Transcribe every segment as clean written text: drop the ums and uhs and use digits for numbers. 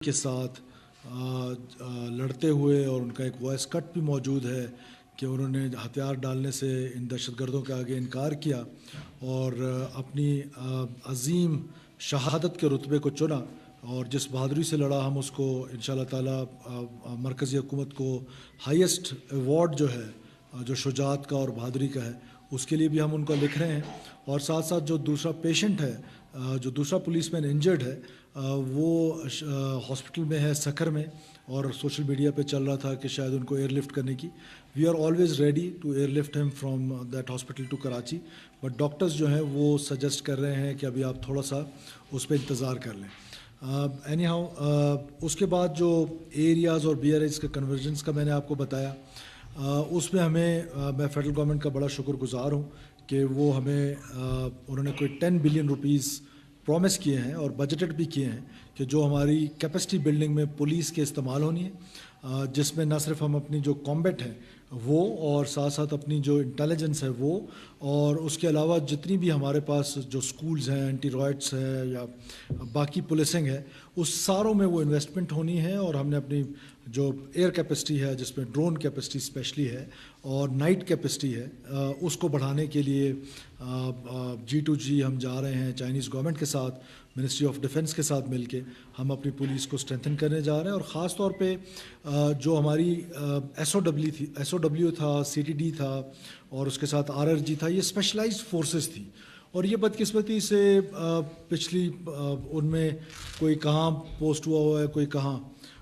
کے ساتھ لڑتے ہوئے، اور ان کا ایک وائس کٹ بھی موجود ہے کہ انہوں نے ہتھیار ڈالنے سے ان دہشت گردوں کے آگے انکار کیا اور اپنی عظیم شہادت کے رتبے کو چنا، اور جس بہادری سے لڑا ہم اس کو انشاءاللہ تعالی مرکزی حکومت کو ہائیسٹ ایوارڈ جو ہے جو شجاعت کا اور بہادری کا ہے اس کے لیے بھی ہم ان کو لکھ رہے ہیں. اور ساتھ ساتھ جو دوسرا پیشنٹ ہے، جو دوسرا پولیس مین انجرڈ ہے، وہ ہاسپٹل میں ہے سکھر میں، اور سوشل میڈیا پہ چل رہا تھا کہ شاید ان کو ایئر لفٹ کرنے کی. We are always ready to air lift him from that hospital to Karachi, but doctors جو ہیں وہ سجیسٹ کر رہے ہیں کہ ابھی آپ تھوڑا سا اس پہ انتظار کر لیں. اینی ہاؤ اس کے بعد جو ایریاز اور بی آر ایز کے کنورژنس کا میں نے آپ کو بتایا، اس میں ہمیں میں فیڈرل گورنمنٹ کا بڑا شکر گزار ہوں کہ وہ ہمیں انہوں نے کوئی 10 بلین روپیز پرومس کیے ہیں اور بجٹڈ بھی کیے ہیں کہ جو ہماری کیپیسٹی بلڈنگ میں پولیس کے استعمال ہونی ہے، جس میں نہ صرف ہم اپنی جو کامبیٹ ہے وہ، اور ساتھ ساتھ اپنی جو انٹیلیجنس ہے وہ، اور اس کے علاوہ جتنی بھی ہمارے پاس جو سکولز ہیں، اینٹی رائٹس ہے یا باقی پولیسنگ ہے، اس ساروں میں وہ انویسٹمنٹ ہونی ہے. اور ہم نے اپنی جو ایئر کیپیسٹی ہے، جس میں ڈرون کیپیسٹی اسپیشلی ہے اور نائٹ کیپیسٹی ہے، اس کو بڑھانے کے لیے G2G ہم جا رہے ہیں چائنیز گورنمنٹ کے ساتھ، منسٹری آف ڈیفنس کے ساتھ مل کے ہم اپنی پولیس کو اسٹرینتھن کرنے جا رہے ہیں. اور خاص طور پہ جو ہماری SOW تھا، CTD تھا، اور اس کے ساتھ RRG تھا، یہ اسپیشلائزڈ فورسز تھی. اور یہ بدقسمتی سے پچھلی ان میں کوئی کہاں پوسٹ ہوا ہے، کوئی کہاں،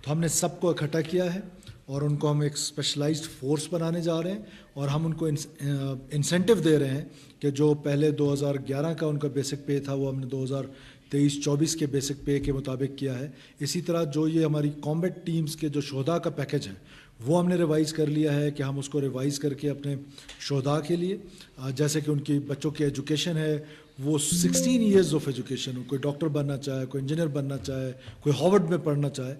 تو ہم نے سب کو اکٹھا کیا ہے اور ان کو ہم ایک اسپیشلائزڈ فورس بنانے جا رہے ہیں. اور ہم ان کو انسینٹیو دے رہے ہیں کہ جو پہلے 2011 کا ان کا بیسک پے تھا وہ ہم نے 2023-24 کے بیسک پے کے مطابق کیا ہے. اسی طرح جو یہ ہماری کامبیٹ ٹیمز کے جو شہداء کا پیکج ہے وہ ہم نے ریوائز کر لیا ہے کہ ہم اس کو ریوائز کر کے اپنے شہداء کے لیے، جیسے کہ ان کی بچوں کی ایجوکیشن ہے وہ 16 ایئرز آف ایجوکیشن ہو، کوئی ڈاکٹر بننا چاہے، کوئی انجینئر بننا چاہے، کوئی ہارورڈ میں پڑھنا چاہے،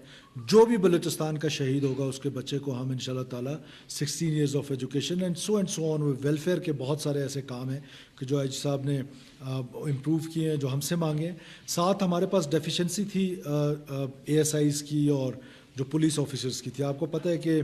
جو بھی بلوچستان کا شہید ہوگا اس کے بچے کو ہم انشاءاللہ تعالیٰ 16 years of education and so on. Welfare کے بہت سارے ایسے کام ہیں کہ جو ایج صاحب نے امپروو کیے ہیں، جو ہم سے مانگے ہیں. ساتھ ہمارے پاس ڈیفیشنسی تھی ASIs کی اور جو پولیس آفیسرز کی تھی. آپ کو پتہ ہے کہ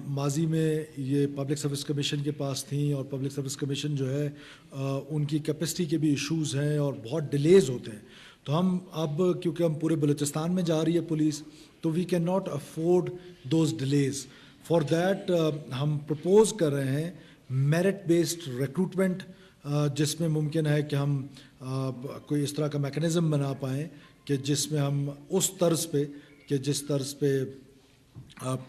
ماضی میں یہ پبلک سروس کمیشن کے پاس تھیں، اور پبلک سروس کمیشن جو ہے ان کی کیپیسٹی کے بھی ایشوز ہیں اور بہت ڈیلیز ہوتے ہیں. تو ہم اب کیونکہ ہم پورے بلوچستان میں جا رہی ہے پولیس، تو we can not afford those delays. For that ہم پرپوز کر رہے ہیں میرٹ بیسڈ ریکروٹمنٹ، جس میں ممکن ہے کہ ہم کوئی اس طرح کا میکنزم بنا پائیں کہ جس میں ہم اس طرز پہ کہ جس طرز پہ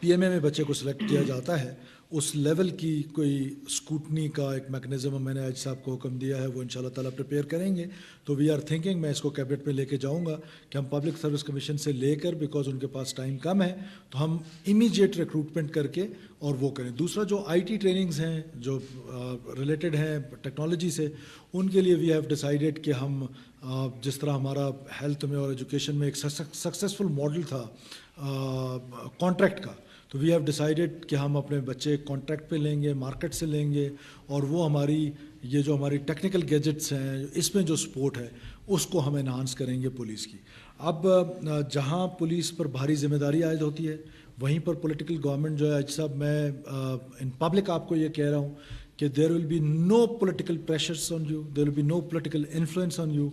PMA میں بچے کو سلیکٹ کیا جاتا ہے اس لیول کی کوئی اسکوٹنی کا ایک میکنزم میں نے آج صاحب کو حکم دیا ہے، وہ انشاءاللہ تعالیٰ پریپیئر کریں گے. تو وی آر تھنکنگ، میں اس کو کیبنٹ میں لے کے جاؤں گا کہ ہم پبلک سروس کمیشن سے لے کر، بیکاز ان کے پاس ٹائم کم ہے، تو ہم امیجیٹ ریکروٹمنٹ کر کے اور وہ کریں. دوسرا جو IT ٹریننگز ہیں جو ریلیٹڈ ہیں ٹیکنالوجی سے، ان کے لیے وی ہیو ڈیسائیڈڈ کہ ہم جس طرح ہمارا ہیلتھ میں اور ایجوکیشن میں ایک سکسیزفل ماڈل تھا کانٹریکٹ کا، تو وی ہیو ڈیسائیڈڈ کہ ہم اپنے بچے کانٹریکٹ پہ لیں گے، مارکیٹ سے لیں گے، اور وہ ہماری یہ جو ہماری ٹیکنیکل گیجٹس ہیں اس میں جو سپورٹ ہے اس کو ہم انہانس کریں گے پولیس کی. اب جہاں پولیس پر بھاری ذمہ داری عائد ہوتی ہے وہیں پر پولیٹیکل گورنمنٹ جو ہے، آج صاحب میں ان پبلک آپ کو یہ کہہ رہا ہوں کہ there will be no political pressures on you, there will be no political influence on you,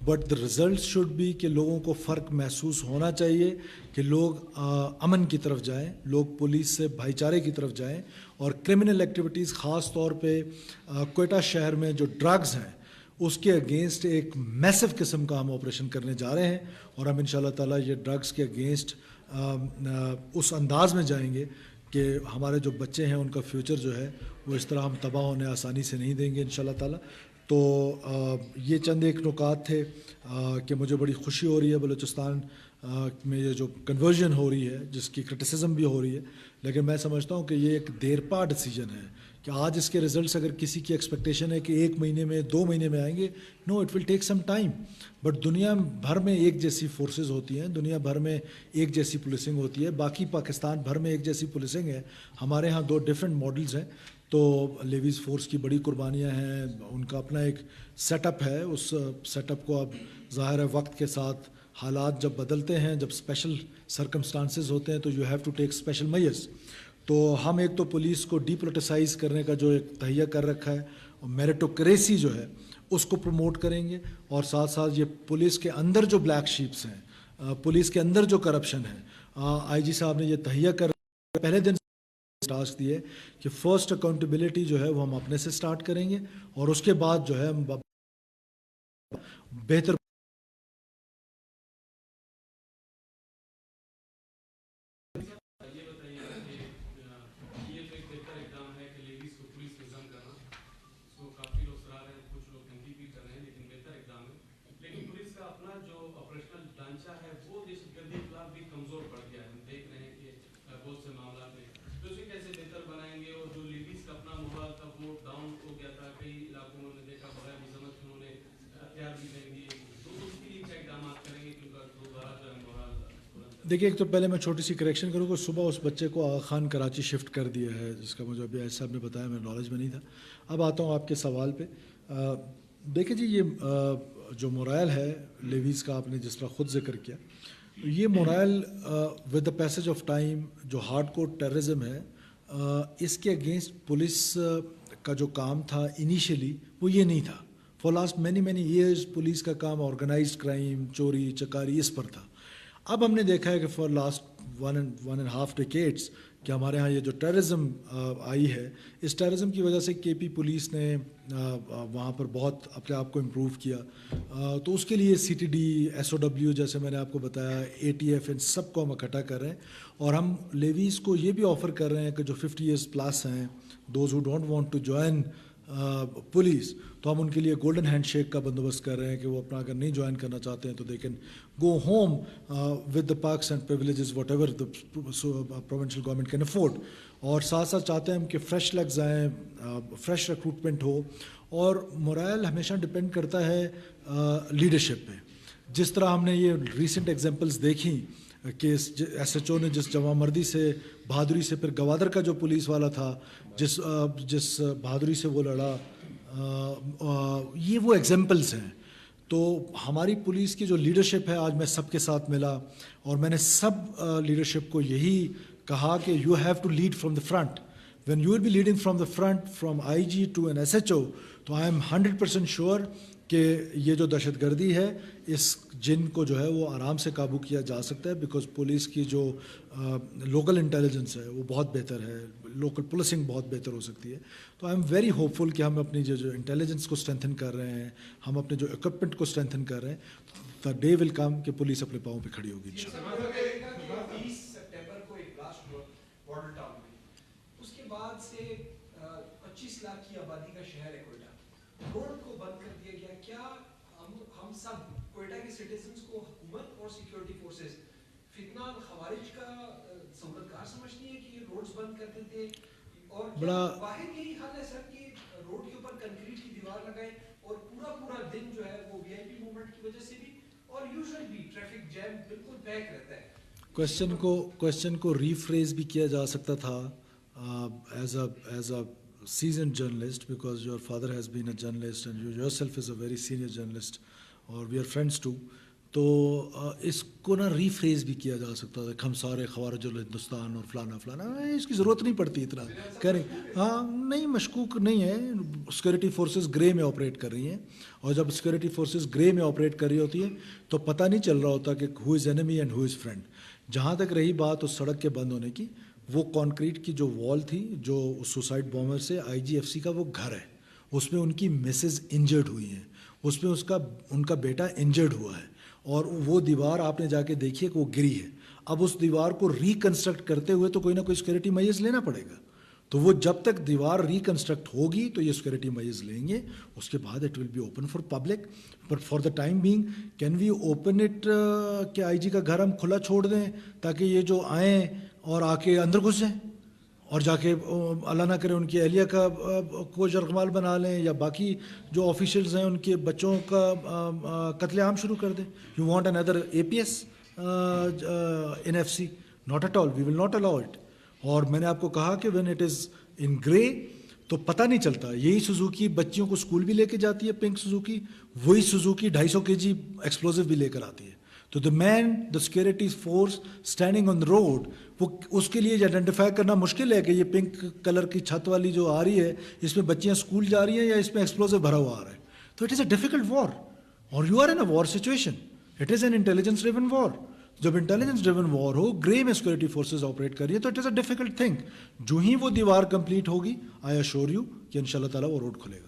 but the result should be کہ لوگوں کو فرق محسوس ہونا چاہیے کہ لوگ امن کی طرف جائیں، لوگ پولیس سے بھائی چارے کی طرف جائیں. اور کرمنل ایکٹیویٹیز خاص طور پہ کوئٹہ شہر میں جو ڈرگز ہیں اس کے اگینسٹ ایک میسو قسم کا ہم آپریشن کرنے جا رہے ہیں. اور ہم انشاءاللہ تعالیٰ یہ ڈرگز کے اگینسٹ اس انداز میں جائیں گے کہ ہمارے جو بچے ہیں ان کا فیوچر جو ہے وہ اس طرح ہم تباہ ہونے آسانی سے نہیں دیں گے انشاءاللہ تعالیٰ. تو یہ چند ایک نکات تھے کہ مجھے بڑی خوشی ہو رہی ہے بلوچستان میں یہ جو کنورژن ہو رہی ہے جس کی کرٹیسزم بھی ہو رہی ہے، لیکن میں سمجھتا ہوں کہ یہ ایک دیر پا ڈیسیجن ہے کہ آج اس کے ریزلٹس اگر کسی کی ایکسپیکٹیشن ہے کہ 1 مہینے میں 2 مہینے میں آئیں گے، no, it will take some time. But دنیا بھر میں ایک جیسی فورسز ہوتی ہیں، دنیا بھر میں ایک جیسی پولیسنگ ہوتی ہے، باقی پاکستان بھر میں ایک جیسی پولیسنگ ہے. ہمارے ہاں 2 ڈفرینٹ ماڈلز ہیں. تو لیویز فورس کی بڑی قربانیاں ہیں، ان کا اپنا ایک سیٹ اپ ہے، اس سیٹ اپ کو اب ظاہر ہے وقت کے ساتھ حالات جب بدلتے ہیں, جب اسپیشل سرکمسٹانسز ہوتے ہیں تو you have to take special measures. تو ہم ایک تو پولیس کو ڈی پولیٹیسائز کرنے کا جو ایک تہیہ کر رکھا ہے, اور میریٹوکریسی جو ہے اس کو پروموٹ کریں گے, اور ساتھ ساتھ یہ پولیس کے اندر جو بلیک شیپس ہیں, پولیس کے اندر جو کرپشن ہے, آئی جی صاحب نے یہ تہیہ کر پہلے دن ٹاسک دیے کہ فرسٹ اکاؤنٹیبلٹی جو ہے وہ ہم اپنے سے سٹارٹ کریں گے, اور اس کے بعد جو ہے ہم بہتر دیکھیے. ایک تو پہلے میں چھوٹی سی کریکشن کروں کہ صبح اس بچے کو آغا خان کراچی شفٹ کر دیا ہے, جس کا مجھے ابھی صاحب نے بتایا, میرے نالج میں نہیں تھا. اب آتا ہوں آپ کے سوال پہ. دیکھیں جی, یہ جو مرائل ہے لیویز کا, آپ نے جس طرح خود ذکر کیا, یہ مرائل with the passage of time جو ہارڈ کور ٹیررزم ہے, اس کے اگینسٹ پولیس کا جو کام تھا انیشیلی وہ یہ نہیں تھا. For last many years police کا کام آرگنائزڈ کرائم, چوری چکاری اس پر تھا. اب ہم نے دیکھا ہے کہ فار لاسٹ 1.5 ڈیکیڈس کہ ہمارے ہاں یہ جو ٹیررزم آئی ہے, اس ٹیررزم کی وجہ سے کے پی پولیس نے وہاں پر بہت اپنے آپ کو امپروو کیا. تو اس کے لیے C T D, S O W, جیسے میں نے آپ کو بتایا, اے ٹی ایف, ان سب کو ہم اکٹھا کر رہے ہیں, اور ہم لیویز کو یہ بھی آفر کر رہے ہیں کہ جو 50 ایئرس پلس ہیں, those who don't want to join police, تو ہم ان کے لیے گولڈن ہینڈ شیک کا بندوبست کر رہے ہیں کہ وہ اپنا اگر نہیں جوائن کرنا چاہتے ہیں تو they can go home with the parks and privileges what ever the provincial government can afford. اور ساتھ ساتھ چاہتے ہیں ہم کہ فریش لیگز آئیں, فریش ریکروٹمنٹ ہو. اور مرائل ہمیشہ ڈپینڈ کرتا ہے لیڈرشپ پہ. جس طرح ہم نے یہ ریسنٹ ایگزامپلس دیکھیں کہ ایس ایچ او نے جس جوان مردی سے, بہادری سے, پھر گوادر کا جو پولیس والا تھا جس بہادری سے وہ لڑا, یہ وہ ایگزامپلس ہیں. تو ہماری پولیس کی جو لیڈرشپ ہے, آج میں سب کے ساتھ ملا اور میں نے سب لیڈرشپ کو یہی کہا کہ you have to lead from the front. When you will be leading from the front, from I G to N S H O, تو آئی ایم 100% شیور کہ یہ جو دہشت گردی ہے, اس جن کو جو ہے وہ آرام سے قابو کیا جا سکتا ہے, بیکاز پولیس کی جو لوکل انٹیلیجنس ہے وہ بہت بہتر ہے, لوکل پولیسنگ بہت بہتر ہو سکتی ہے. تو آئی ایم ویری ہوپ فل کہ ہم اپنی جو انٹیلیجنس کو اسٹرینتھن کر رہے ہیں, ہم اپنے جو اکوپمنٹ کو اسٹرینتھن کر رہے ہیں, دا ڈے ول کم کہ پولیس اپنے پاؤں پہ کھڑی ہوگی انشاءاللہ. اس کے بعد سے 25 لاکھ کی آبادی کا شہر ہے کوئٹہ, روڈ کو بند کر دیا گیا. کیا ہم سب کوئٹہ کے سٹیزنز کو حکومت اور سیکیورٹی فورسز فتنہ خوارج کا سہولتکار سمجھتی ہے کہ یہ روڈز بند کر دیتے, اور کیا واحد یہی حل ہے سر کہ روڈ کے اوپر کنکریٹ کی دیوار لگائیں اور پورا دن جو ہے وہ وی آئی پی موومنٹ کی وجہ سے بھی اور یوزول بھی ٹریفک جیم بالکل پیک رہتا ہے. کوشچن کو ریفریز بھی کیا جا سکتا تھا as a seasoned journalist, because your father has been a journalist and you yourself is a very senior journalist, or we are friends too. تو اس کو نا ریفریز بھی کیا جا سکتا تھا کہ ہم سارے خوارج الہندوستان اور فلانا, اس کی ضرورت نہیں پڑتی اتنا کریں. ہاں نہیں, مشکوک نہیں ہے, سیکورٹی فورسز گرے میں آپریٹ کر رہی ہیں, اور جب سیکورٹی فورسز گرے میں آپریٹ کر رہی ہوتی ہیں تو پتہ نہیں چل رہا ہوتا کہ who is enemy and who is friend. جہاں تک رہی بات اس سڑک کے بند ہونے کی, وہ کانکریٹ کی جو وال تھی جو سوسائڈ بامر سے آئی جی ایف سی کا وہ گھر ہے, اس میں ان کی مسز انجرڈ ہوئی ہیں, اس میں ان کا بیٹا انجرڈ ہوا ہے, اور وہ دیوار آپ نے جا کے دیکھی ہے کہ وہ گری ہے. اب اس دیوار کو ریکنسٹرکٹ کرتے ہوئے تو کوئی نہ کوئی سیکورٹی میئرز لینا پڑے گا. تو وہ جب تک دیوار ریکنسٹرکٹ ہوگی تو یہ سیکورٹی میئرز لیں گے, اس کے بعد it will be open for public. But for the time being can we open it کہ آئی جی کا گھر ہم کھلا چھوڑ دیں تاکہ یہ جو آئیں اور آ کے اندر گھس جائیں اور جا کے اللہ نہ کرے ان کی اہلیہ کا کو جرغمال بنا لیں, یا باقی جو آفیشلز ہیں ان کے بچوں کا قتل عام شروع کر دیں. You want another A P S in F C? Not at all, we will not allow it. اور میں نے آپ کو کہا کہ وین اٹ از ان گرے تو پتہ نہیں چلتا. یہی سوزوکی بچیوں کو اسکول بھی لے کے جاتی ہے, پنک سوزوکی, وہی سوزوکی 250 kg ایکسپلوزو بھی لے کر آتی ہے. تو the man, the security force standing on the road, وہ اس کے لیے آئیڈینٹیفائی کرنا مشکل ہے کہ یہ پنک کلر کی چھت والی جو آ رہی ہے اس میں بچیاں اسکول جا رہی ہیں یا اس میں ایکسپلوزو بھرا ہوا آ رہا ہے. تو it is a difficult war اور you are in a war situation. It is an intelligence driven war. جب انٹیلیجنس ڈریون وار ہو, گرے میں سیکورٹی فورسز آپریٹ کر رہی ہے, تو it is a difficult thing. جو ہی وہ دیوار کمپلیٹ ہوگی, آئی ایشور یو کہ ان شاء اللہ تعالیٰ وہ روڈ کھلے گا.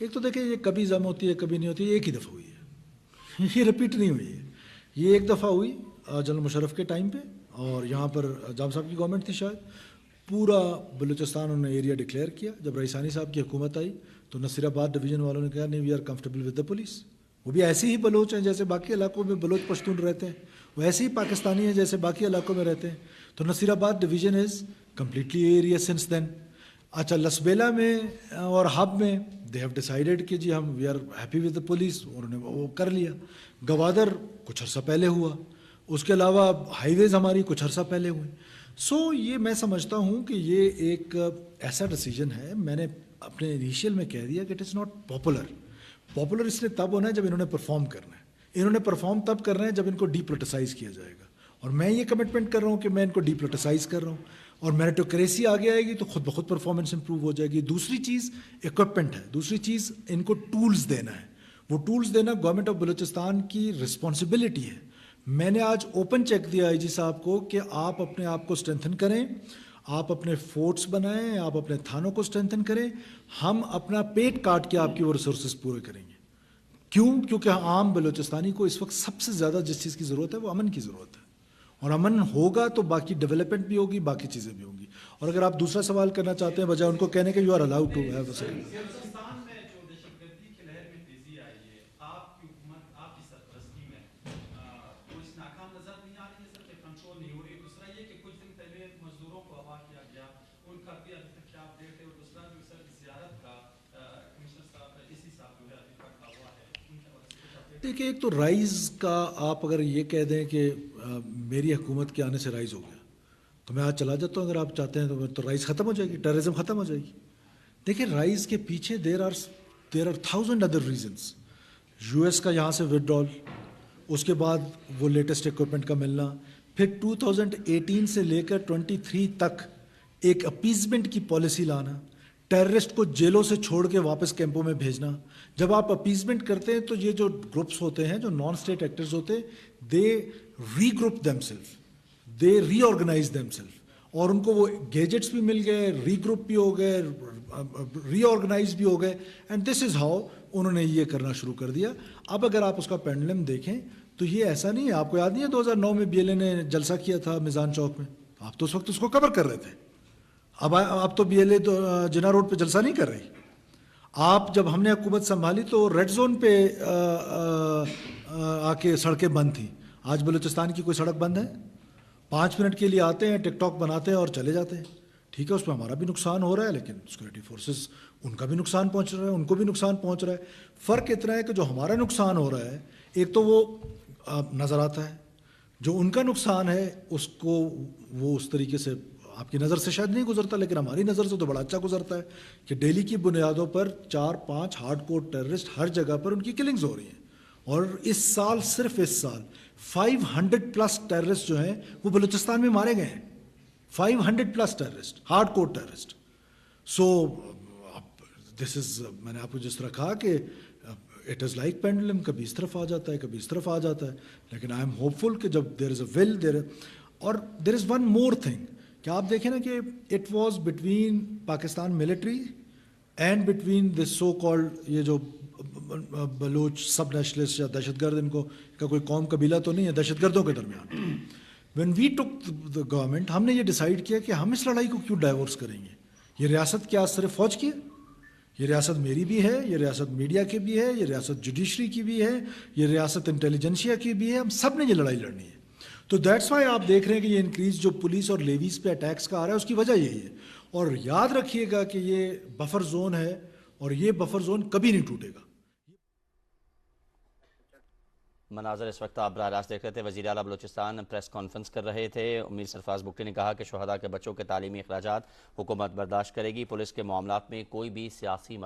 ایک تو دیکھیں, یہ کبھی ضم ہوتی ہے کبھی نہیں ہوتی, ایک ہی دفعہ ہوئی ہے, یہ رپیٹ نہیں ہوئی ہے. یہ ایک دفعہ ہوئی جنرل مشرف کے ٹائم پہ, اور یہاں پر جام صاحب کی گورنمنٹ تھی شاید. پورا بلوچستان انہوں نے ایریا ڈکلیئر کیا. جب رئیسانی صاحب کی حکومت آئی تو نصیر آباد ڈویژن والوں نے کہا نہیں, we are comfortable with the police. وہ بھی ایسے ہی بلوچ ہیں جیسے باقی علاقوں میں بلوچ پشتون رہتے ہیں, وہ ایسے ہی پاکستانی ہیں جیسے باقی علاقوں میں رہتے ہیں. تو Nasirabad division is completely area sense then. اچھا, لسبیلا میں اور ہب میں دے ہیو ڈیسائیڈیڈ کہ جی ہم we are happy with the police, انہوں نے وہ کر لیا. گوادر کچھ عرصہ پہلے ہوا, اس کے علاوہ ہائی ویز ہماری کچھ عرصہ پہلے ہوئے. سو یہ میں سمجھتا ہوں کہ یہ ایک ایسا ڈیسیجن ہے, میں نے اپنے انیشیل میں کہہ دیا کہ it is not popular. Popular اس نے تب ہونا ہے جب انہوں نے پرفارم کرنا ہے. انہوں نے پرفارم تب کرنا ہے جب ان کو ڈی پولیٹیسائز کیا جائے گا, اور میں یہ کمٹمنٹ کر رہا ہوں کہ میں ان کو ڈی پولیٹیسائز کر رہا ہوں, اور میریٹوکریسی آگے آئے گی تو خود بخود پرفارمنس امپروو ہو جائے گی. دوسری چیز اکوپمنٹ ہے, دوسری چیز ان کو ٹولز دینا ہے. وہ ٹولز دینا گورنمنٹ آف بلوچستان کی رسپانسبلٹی ہے. میں نے آج اوپن چیک دیا آئی جی صاحب کو کہ آپ اپنے آپ کو اسٹرینتھن کریں, آپ اپنے فورٹس بنائیں, آپ اپنے تھانوں کو اسٹرینتھن کریں. ہم اپنا پیٹ کاٹ کے آپ کی وہ ریسورسز پورے کریں گے. کیوں؟ کیونکہ عام بلوچستانی کو اس وقت سب سے زیادہ جس چیز کی ضرورت ہے وہ امن کی ضرورت ہے, اور امن ہوگا تو باقی ڈیولپمنٹ بھی ہوگی, باقی چیزیں بھی ہوں گی. اور اگر آپ دوسرا سوال کرنا چاہتے ہیں بجائے ان کو کہنے کہ you are allowed to have a دیکھیں, ایک تو رائز کا آپ اگر یہ کہہ دیں کہ میری حکومت کے آنے سے رائز ہو گیا تو میں آج چلا جاتا ہوں. اگر آپ چاہتے ہیں تو رائز ختم ہو جائے گی, ٹیررزم ختم ہو جائے گی. دیکھیں, رائز کے پیچھے there are 1000 other reasons. U S کا یہاں سے وڈرال, اس کے بعد وہ لیٹسٹ اکوپمنٹ کا ملنا, پھر 2018 سے لے کر 23 تک ایک اپیزمنٹ کی پالیسی لانا, ٹیررسٹ کو جیلوں سے چھوڑ کے واپس کیمپوں میں بھیجنا. جب آپ اپیزمنٹ کرتے ہیں تو یہ جو گروپس ہوتے ہیں, جو نان اسٹیٹ ایکٹرز ہوتے ہیں, دے ری گروپ دیم سیلف, دے ری آرگنائز دیم سیلف, اور ان کو وہ گیجٹس بھی مل گئے, ری گروپ بھی ہو گئے, ری آرگنائز بھی ہو گئے, اینڈ دس از ہاؤ انہوں نے یہ کرنا شروع کر دیا. اب اگر آپ اس کا پینڈلم دیکھیں تو یہ ایسا نہیں ہے. آپ کو یاد نہیں ہے 2009 میں BLA نے جلسہ کیا تھا میزان چوک میں, آپ تو اس وقت اس کو کور کر رہے تھے. اب تو BLA تو جناح روڈ پہ جلسہ نہیں کر رہی. آپ جب ہم نے حکومت سنبھالی تو ریڈ زون پہ آ کے سڑکیں بند تھیں. آج بلوچستان کی کوئی سڑک بند ہے؟ 5 منٹ کے لیے آتے ہیں, ٹک ٹاک بناتے ہیں اور چلے جاتے ہیں. ٹھیک ہے, اس میں ہمارا بھی نقصان ہو رہا ہے, لیکن سیکورٹی فورسز ان کا بھی نقصان پہنچ رہا ہے, ان کو بھی نقصان پہنچ رہا ہے. فرق اتنا ہے کہ جو ہمارا نقصان ہو رہا ہے ایک تو وہ نظر آتا ہے, جو ان کا نقصان ہے اس کو وہ اس طریقے سے آپ کی نظر سے شاید نہیں گزرتا, لیکن ہماری نظر سے تو بڑا اچھا گزرتا ہے کہ ڈیلی کی بنیادوں پر 4-5 ہارڈ کور ٹیررسٹ ہر جگہ پر ان کی کلنگز ہو رہی ہیں. اور اس سال, صرف اس سال 500+ ٹیررسٹ جو ہیں وہ بلوچستان میں مارے گئے ہیں. 500+ ٹیررسٹ, ہارڈ کور ٹیررسٹ. سو دس از, میں نے آپ کو جس طرح کہا کہ اٹ از لائک پینڈولم, کبھی اس طرف آ جاتا ہے, کبھی اس طرف آ جاتا ہے, لیکن آئی ایم ہوپ فل کہ جب دیر از اے ول دیر. اور دیر از ون مور تھنگ کہ آپ دیکھیں نا کہ it was between Pakistan military and between this so called, یہ جو بلوچ سب نیشنلسٹ یا دہشت گرد, ان کو کا کوئی قوم قبیلہ تو نہیں ہے, دہشت گردوں کے درمیان. When we tick the government, ہم نے یہ ڈیسائیڈ کیا کہ ہم اس لڑائی کو کیوں ڈائیورس کریں گے. یہ ریاست کیا صرف فوج کی ہے؟ یہ ریاست میری بھی ہے, یہ ریاست میڈیا کی بھی ہے, یہ ریاست جوڈیشری کی بھی ہے, یہ ریاست انٹیلیجنسیا کی بھی ہے. ہم سب نے یہ لڑائی لڑنی ہے. تو دیٹس وائی آپ دیکھ رہے ہیں کہ یہ انکریز جو پولیس اور لیویز پہ اٹیکس کا آ رہا ہے اس کی وجہ یہی ہے. اور یاد رکھیے گا کہ یہ بفر زون ہے, اور یہ بفر زون کبھی نہیں ٹوٹے گا. مناظر اس وقت آپ براہ راست دیکھ رہے تھے. وزیر اعلیٰ بلوچستان پریس کانفرنس کر رہے تھے. امیر سرفراز بگٹی نے کہا کہ شہداء کے بچوں کے تعلیمی اخراجات حکومت برداشت کرے گی. پولیس کے معاملات میں کوئی بھی سیاسی